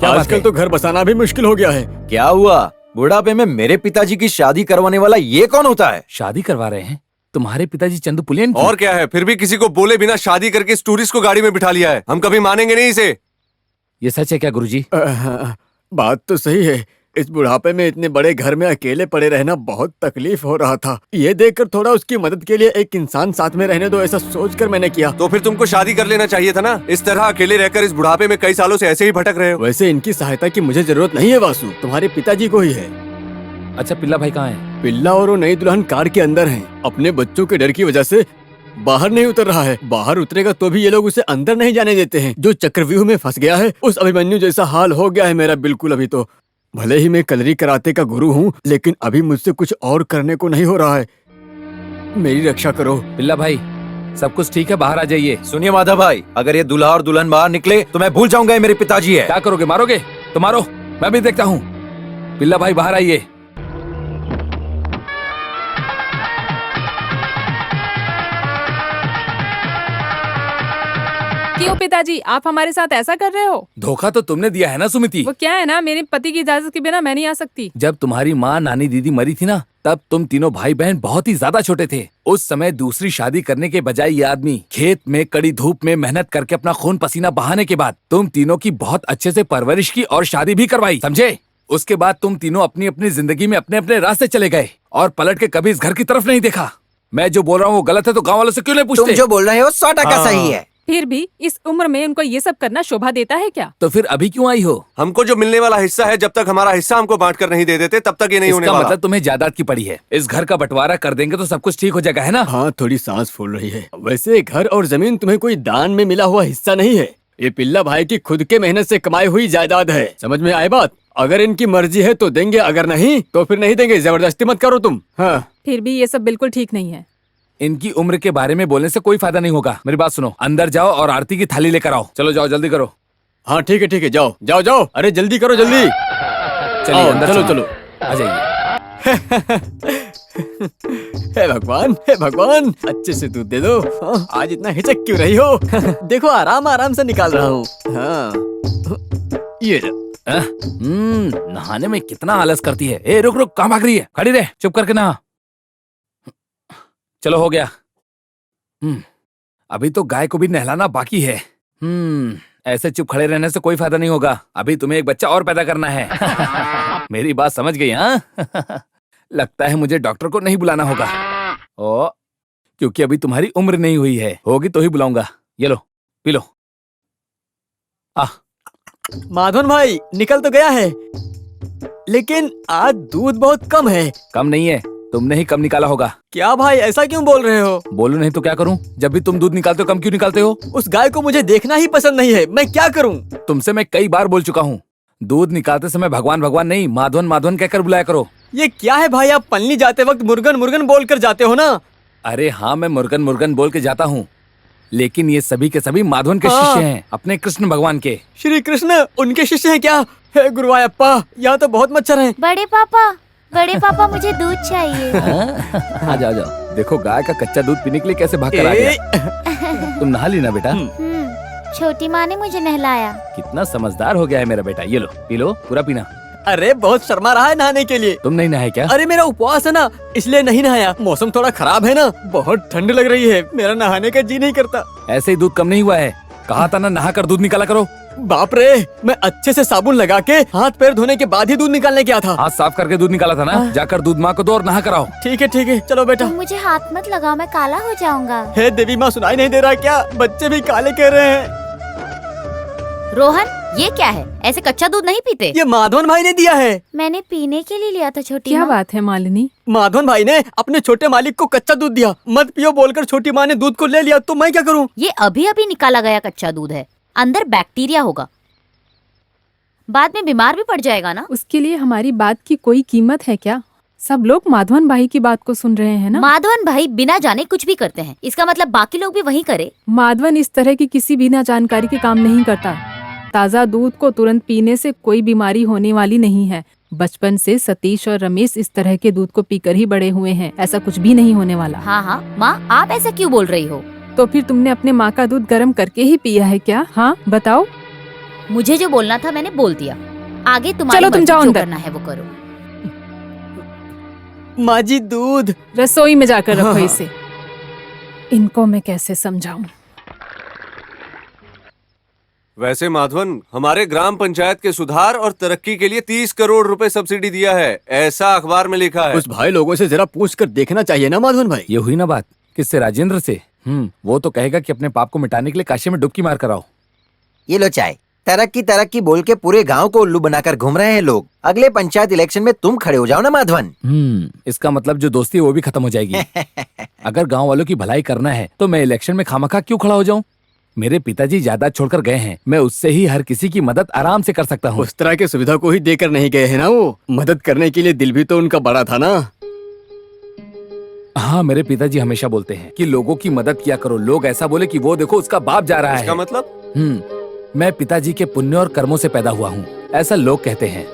आजकल तो घर बसाना भी मुश्किल हो गया है। क्या हुआ? बुढ़ापे में मेरे पिताजी की शादी करवाने वाला ये कौन होता है? शादी करवा रहे हैं तुम्हारे पिताजी चंदू पुलियन की? और क्या है, फिर भी किसी को बोले बिना शादी करके इस टूरिस्ट को गाड़ी में बिठा लिया है। हम कभी मानेंगे नहीं इसे। ये सच है क्या गुरुजी? बात तो सही है। इस बुढ़ापे में इतने बड़े घर में अकेले पड़े रहना बहुत तकलीफ हो रहा था। ये देखकर थोड़ा उसकी मदद के लिए एक इंसान साथ में रहने दो, ऐसा सोचकर मैंने किया। तो फिर तुमको शादी कर लेना चाहिए था ना। इस तरह अकेले रहकर इस बुढ़ापे में कई सालों से ऐसे ही भटक रहे हो। वैसे इनकी सहायता की मुझे जरूरत नहीं है वासु, तुम्हारे पिताजी को ही है। अच्छा पिल्ला भाई कहाँ है? पिल्ला और वो नई दुल्हन कार के अंदर हैं। अपने बच्चों के डर की वजह से बाहर नहीं उतर रहा है। बाहर उतरेगा तो भी ये लोग उसे अंदर नहीं जाने देते हैं। जो चक्रव्यूह में फंस गया है, उस अभिमन्यु जैसा हाल हो गया है मेरा बिल्कुल। अभी तो भले ही मैं कलरी कराते का गुरु हूँ, लेकिन अभी मुझसे कुछ और करने को नहीं हो रहा है। मेरी रक्षा करो। पिल्ला भाई सब कुछ ठीक है, बाहर आ जाइए। सुनिए माधव भाई, अगर ये दूल्हा और दुल्हन बाहर निकले तो मैं भूल जाऊंगा ये मेरे पिताजी है। क्या करोगे, मारोगे? तो मारो, मैं भी देखता हूँ। पिल्ला भाई बाहर आइए। क्यों पिताजी, आप हमारे साथ ऐसा कर रहे हो? धोखा तो तुमने दिया है ना सुमिति। वो क्या है ना, मेरे पति की इजाजत के बिना मैं नहीं आ सकती। जब तुम्हारी माँ नानी दीदी मरी थी ना, तब तुम तीनों भाई बहन बहुत ही ज्यादा छोटे थे। उस समय दूसरी शादी करने के बजाय ये आदमी खेत में कड़ी धूप में मेहनत करके अपना खून पसीना बहाने के बाद तुम तीनों की बहुत अच्छे से परवरिश की और शादी भी करवाई, समझे? उसके बाद तुम तीनों अपनी अपनी जिंदगी में अपने अपने रास्ते चले गए और पलट के कभी इस घर की तरफ नहीं देखा। मैं जो बोल रहा हूँ वो गलत है तो गाँव वालों से क्यों नहीं पूछते? तुम जो बोल रहे हो 100% सही है। फिर भी इस उम्र में उनको ये सब करना शोभा देता है क्या? तो फिर अभी क्यों आई हो? हमको जो मिलने वाला हिस्सा है, जब तक हमारा हिस्सा हमको बांट कर नहीं दे देते तब तक ये नहीं होने इसका वाला। मतलब तुम्हें जायदाद की पड़ी है। इस घर का बंटवारा कर देंगे तो सब कुछ ठीक हो जाएगा, है ना? हाँ, थोड़ी सांस फूल रही है। वैसे घर और जमीन तुम्हें कोई दान में मिला हुआ हिस्सा नहीं है। ये पिल्ला भाई की खुद के मेहनत से कमाई हुई जायदाद है। समझ में आए बात? अगर इनकी मर्जी है तो देंगे, अगर नहीं तो फिर नहीं देंगे। जबरदस्ती मत करो तुम। हाँ, फिर भी ये सब बिल्कुल ठीक नहीं है। इनकी उम्र के बारे में बोलने से कोई फायदा नहीं होगा। मेरी बात सुनो, अंदर जाओ और आरती की थाली लेकर आओ। चलो जाओ, जल्दी करो। हाँ ठीक है, जाओ जाओ जाओ। अरे जल्दी करो, जल्दी चलिए अंदर, चलो चलो। आ जाइए। हे भगवान, अच्छे से दूध दे दो। आज इतना हिचक क्यों रही हो? देखो आराम आराम से निकाल रहा हूँ। हाँ, ये नहाने में कितना आलस करती है। ए रुक रुक, कहाँ भाग रही है? खड़ी रहे, चुप करके नहा। चलो हो गया। अभी तो गाय को भी नहलाना बाकी है। ऐसे चुप खड़े रहने से कोई फायदा नहीं होगा। अभी तुम्हें एक बच्चा और पैदा करना है। मेरी बात समझ गई? हाँ। लगता है मुझे डॉक्टर को नहीं बुलाना होगा। ओ, क्योंकि अभी तुम्हारी उम्र नहीं हुई है। होगी तो ही बुलाऊंगा। ये लो, पी लो। माधवन भाई निकल तो गया है, लेकिन आज दूध बहुत कम है। कम नहीं है, तुमने ही कम निकाला होगा। क्या भाई, ऐसा क्यों बोल रहे हो? बोलो नहीं तो क्या करूं? जब भी तुम दूध निकालते हो, कम क्यों निकालते हो? उस गाय को मुझे देखना ही पसंद नहीं है, मैं क्या करूं? तुमसे मैं कई बार बोल चुका हूँ, दूध निकालते समय भगवान भगवान नहीं, माधवन माधवन कहकर बुलाया करो। ये क्या है भाई, आप पन्नी जाते वक्त मुर्गन मुर्गन बोल कर जाते हो ना? अरे हाँ, मैं मुर्गन मुर्गन बोल के जाता हूँ, लेकिन ये सभी के सभी माधवन के शिष्य हैं, अपने कृष्ण भगवान के। श्री कृष्ण उनके शिष्य हैं क्या? हे गुरुवायप्पा, यहाँ तो बहुत मच्छर हैं। बड़े पापा मुझे दूध चाहिए। आ जाओ जाओ। देखो गाय का कच्चा दूध पीने के लिए कैसे भाग कर आ गया। तुम नहा ली ना बेटा? छोटी माँ ने मुझे नहलाया। कितना समझदार हो गया है मेरा बेटा। ये लो, पी लो, पूरा पीना। अरे बहुत शर्मा रहा है नहाने के लिए। तुम नहीं नहाए क्या? अरे मेरा उपवास है ना, इसलिए नहीं नहाया। मौसम थोड़ा खराब है ना, बहुत ठंड लग रही है, मेरा नहाने का जी नहीं करता। ऐसे ही दूध कम नहीं हुआ है, कहा था ना नहा कर दूध निकाला करो। बाप रे, मैं अच्छे से साबुन लगा के हाथ पैर धोने के बाद ही दूध निकालने गया था। हाथ साफ करके दूध निकाला था ना? जाकर दूध माँ को दो और नहा कराओ। ठीक है, चलो बेटा। तुम मुझे हाथ मत लगाओ, मैं काला हो जाऊंगा। हे देवी माँ, सुनाई नहीं दे रहा क्या? बच्चे भी काले कह रहे हैं। रोहन, ये क्या है? ऐसे कच्चा दूध नहीं पीते। ये माधवन भाई ने दिया है। मैंने पीने के लिए लिया था छोटी क्या माँ। बात है मालिनी? माधवन भाई ने अपने छोटे मालिक को कच्चा दूध दिया, मत पियो बोलकर छोटी माँ ने दूध को ले लिया, तो मैं क्या करूँ? ये अभी अभी निकाला गया कच्चा दूध है, अंदर बैक्टीरिया होगा, बाद में बीमार भी पड़ जाएगा ना। उसके लिए हमारी बात की कोई कीमत है क्या? सब लोग माधवन भाई की बात को सुन रहे हैं ना? माधवन भाई बिना जाने कुछ भी करते हैं, इसका मतलब बाकी लोग भी वही करे। माधवन इस तरह की किसी बिना जानकारी के काम नहीं करता। ताज़ा दूध को तुरंत पीने से कोई बीमारी होने वाली नहीं है। बचपन से सतीश और रमेश इस तरह के दूध को पीकर ही बड़े हुए हैं, ऐसा कुछ भी नहीं होने वाला। हाँ, माँ आप ऐसा क्यों बोल रही हो? तो फिर तुमने अपने माँ का दूध गर्म करके ही पिया है क्या? हाँ बताओ। मुझे जो बोलना था मैंने बोल दिया। आगे तुम्हारी चलो, तुम मर्जी, जाओ जो अंदर। करना है वो करो। माँ जी दूध। रसोई में जाकर रखो हाँ। इसे। इनको मैं कैसे समझाऊं? वैसे माधवन, हमारे ग्राम पंचायत के सुधार और तरक्की के लिए 30 करोड़ रुपए सब्सिडी दिया है, ऐसा अखबार में लिखा है। उस भाई लोगों से जरा पूछ कर देखना चाहिए ना माधवन भाई। ये हुई ना बात। किससे? राजेंद्र से। वो तो कहेगा कि अपने पाप को मिटाने के लिए काशी में डुबकी मार कर आओ। ये लो चाय। तरक्की तरक्की बोल के पूरे गांव को उल्लू बनाकर घूम रहे हैं लोग। अगले पंचायत इलेक्शन में तुम खड़े हो जाओ ना माधवन। इसका मतलब जो दोस्ती है वो भी खत्म हो जाएगी। अगर गांव वालों की भलाई करना है तो मैं इलेक्शन में खामखा क्यों खड़ा हो जाऊं? मेरे पिताजी जायदाद छोड़कर गए हैं, मैं उससे ही हर किसी की मदद आराम से कर सकता हूँ। उस तरह की सुविधा को ही देकर नहीं गए हैं ना वो। मदद करने के लिए दिल भी तो उनका बड़ा था ना। हाँ, मेरे पिताजी हमेशा बोलते हैं कि लोगों की मदद किया करो। लोग ऐसा बोले कि वो देखो उसका बाप जा रहा इसका है। मतलब? मैं पिताजी के पुण्य और कर्मों से पैदा हुआ हूँ, ऐसा लोग कहते हैं।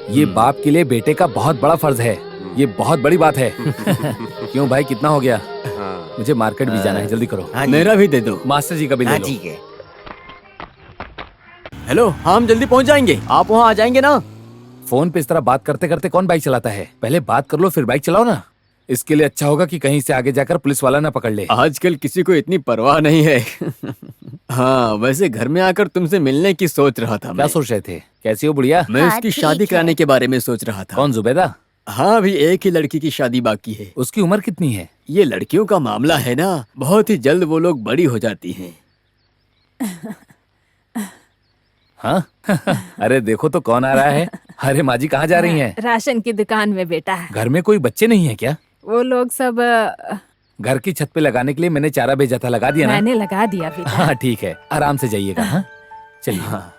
ये बाप के लिए बेटे का बहुत बड़ा फर्ज है। ये बहुत बड़ी बात है। क्यों भाई, कितना हो गया? हाँ। मुझे मार्केट भी जाना है, जल्दी करो। हाँ जी। मेरा भी दे दो। मास्टर जी का बिल ले हाँ लो। ठीक है। हेलो, हम जल्दी पहुंच जाएंगे। आप वहाँ आ जाएंगे ना? फोन पे इस तरह बात करते करते कौन बाइक चलाता है? पहले बात कर लो फिर बाइक चलाओ ना। इसके लिए अच्छा होगा कि कहीं से आगे जाकर पुलिस वाला ना पकड़ ले। आजकल किसी को इतनी परवाह नहीं है। हाँ, वैसे घर में आकर तुमसे मिलने की सोच रहा था क्या मैं। सोच रहे थे? कैसी हो बुढ़िया? मैं हाँ, उसकी ठीक शादी है। कराने के बारे में सोच रहा था। कौन, जुबैदा? हाँ, अभी एक ही लड़की की शादी बाकी है। उसकी उम्र कितनी है? ये लड़कियों का मामला है ना, बहुत ही जल्द वो लोग बड़ी हो जाती हैं। हाँ। अरे देखो तो कौन आ रहा है। अरे माँ जी कहाँ जा रही हैं? राशन की दुकान में बेटा। घर में कोई बच्चे नहीं है क्या? वो लोग सब घर की छत पे लगाने के लिए मैंने चारा भेजा था, लगा दिया ना? मैंने लगा दिया बेटा। हाँ ठीक है, आराम से जाइएगा। हाँ चलिए। हाँ।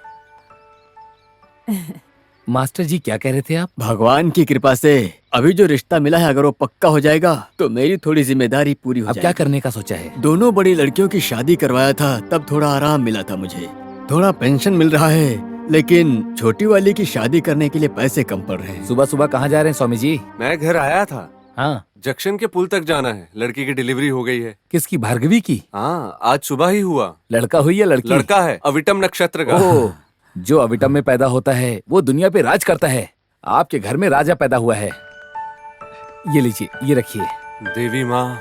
मास्टर जी क्या कह रहे थे आप? भगवान की कृपा से अभी जो रिश्ता मिला है, अगर वो पक्का हो जाएगा तो मेरी थोड़ी जिम्मेदारी पूरी हो अब जाएगी। क्या करने का सोचा है? दोनों बड़ी लड़कियों की शादी करवाया था, तब थोड़ा आराम मिला था मुझे। थोड़ा पेंशन मिल रहा है, लेकिन छोटी वाली की शादी करने के लिए पैसे कम पड़ रहे हैं। सुबह सुबह कहाँ जा रहे हैं स्वामी जी? मैं घर आया था। हाँ, जंक्शन के पुल तक जाना है, लड़की की डिलीवरी हो गई है। किसकी? भार्गवी की? हाँ, आज सुबह ही हुआ। लड़का हुई या लड़की? लड़का है, अविटम नक्षत्र का। ओह, जो अविटम में पैदा होता है वो दुनिया पे राज करता है। आपके घर में राजा पैदा हुआ है। ये लीजिए, ये रखिए। देवी माँ,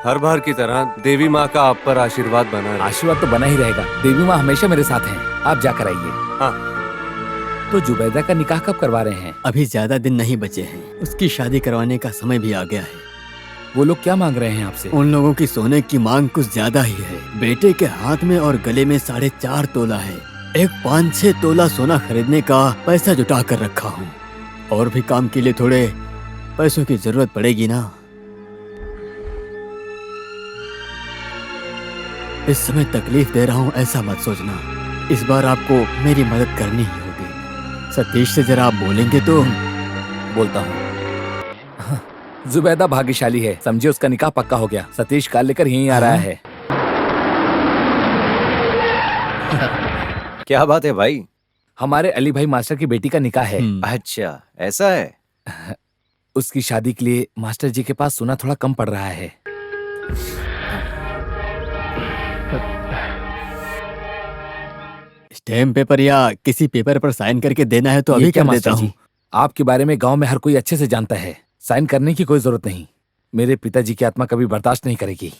हर बार की तरह देवी माँ का आप पर आशीर्वाद बना रहे। आशीर्वाद तो बना ही रहेगा। देवी माँ हमेशा मेरे साथ हैं। आप जाकर आइए। हाँ। तो जुबैदा का निकाह कब करवा रहे हैं? अभी ज्यादा दिन नहीं बचे हैं, उसकी शादी करवाने का समय भी आ गया है। वो लोग क्या मांग रहे हैं आपसे? उन लोगों की सोने की मांग कुछ ज्यादा ही है। बेटे के हाथ में और गले में 4.5 तोला है। एक 5-6 तोला सोना खरीदने का पैसा जुटा कर रखा हूँ। और भी काम के लिए थोड़े पैसों की जरूरत पड़ेगी ना। इस समय तकलीफ दे रहा हूँ ऐसा मत सोचना। इस बार आपको मेरी मदद करनी ही होगी। सतीश से जरा आप बोलेंगे तो। बोलता हूँ। जुबैदा भाग्यशाली है, समझे उसका निकाह पक्का हो गया। सतीश कार लेकर यहीं आ रहा है। क्या बात है भाई? हमारे अली भाई मास्टर की बेटी का निकाह है। अच्छा, ऐसा है। उसकी शादी के लिए मास्टर जी के पास सोना थोड़ा कम पड़ रहा है। स्टैम्प पेपर या किसी पेपर पर साइन करके देना है तो ये अभी क्या कर देता मास्टर हूँ। जी? आपके बारे में गांव में हर कोई अच्छे से जानता है। साइन करने की कोई जरूरत नहीं। मेरे पिताजी की आत्मा कभी बर्दाश्त नहीं करेगी।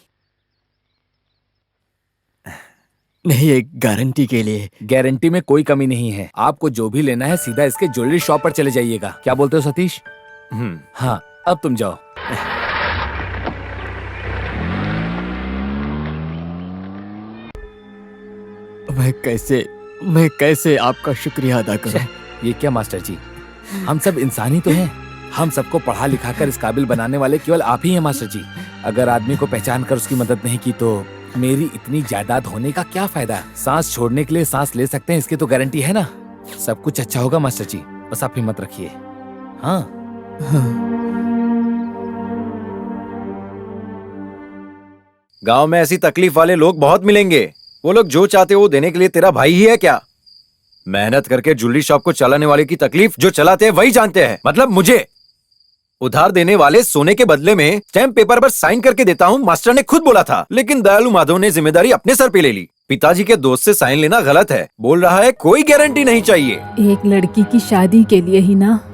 नहीं, एक गारंटी के लिए। गारंटी में कोई कमी नहीं है। आपको जो भी लेना है सीधा इसके ज्वेलरी शॉप पर चले जाइएगा। क्या बोलते हो सतीश? हाँ, अब तुम जाओ। मैं कैसे आपका शुक्रिया अदा करूं? ये क्या मास्टर जी, हम सब इंसान ही तो हैं। हम सबको पढ़ा लिखा कर इस काबिल बनाने वाले केवल आप ही हैं मास्टर जी। अगर आदमी को पहचान कर उसकी मदद नहीं की तो मेरी इतनी जायदाद होने का क्या फायदा? सांस छोड़ने के लिए सांस ले सकते हैं, इसकी तो गारंटी है ना। सब कुछ अच्छा होगा मास्टर जी, बस आप हिम्मत रखिए। हाँ। गांव में ऐसी तकलीफ वाले लोग बहुत मिलेंगे। वो लोग जो चाहते हो वो देने के लिए तेरा भाई ही है क्या? मेहनत करके ज्वेलरी शॉप को चलाने वाले की तकलीफ जो चलाते हैं वही जानते हैं। मतलब मुझे उधार देने वाले सोने के बदले में स्टैम्प पेपर पर साइन करके देता हूँ, मास्टर ने खुद बोला था। लेकिन दयालु माधव ने जिम्मेदारी अपने सर पे ले ली। पिताजी के दोस्त से साइन लेना गलत है। बोल रहा है कोई गारंटी नहीं चाहिए। एक लड़की की शादी के लिए ही ना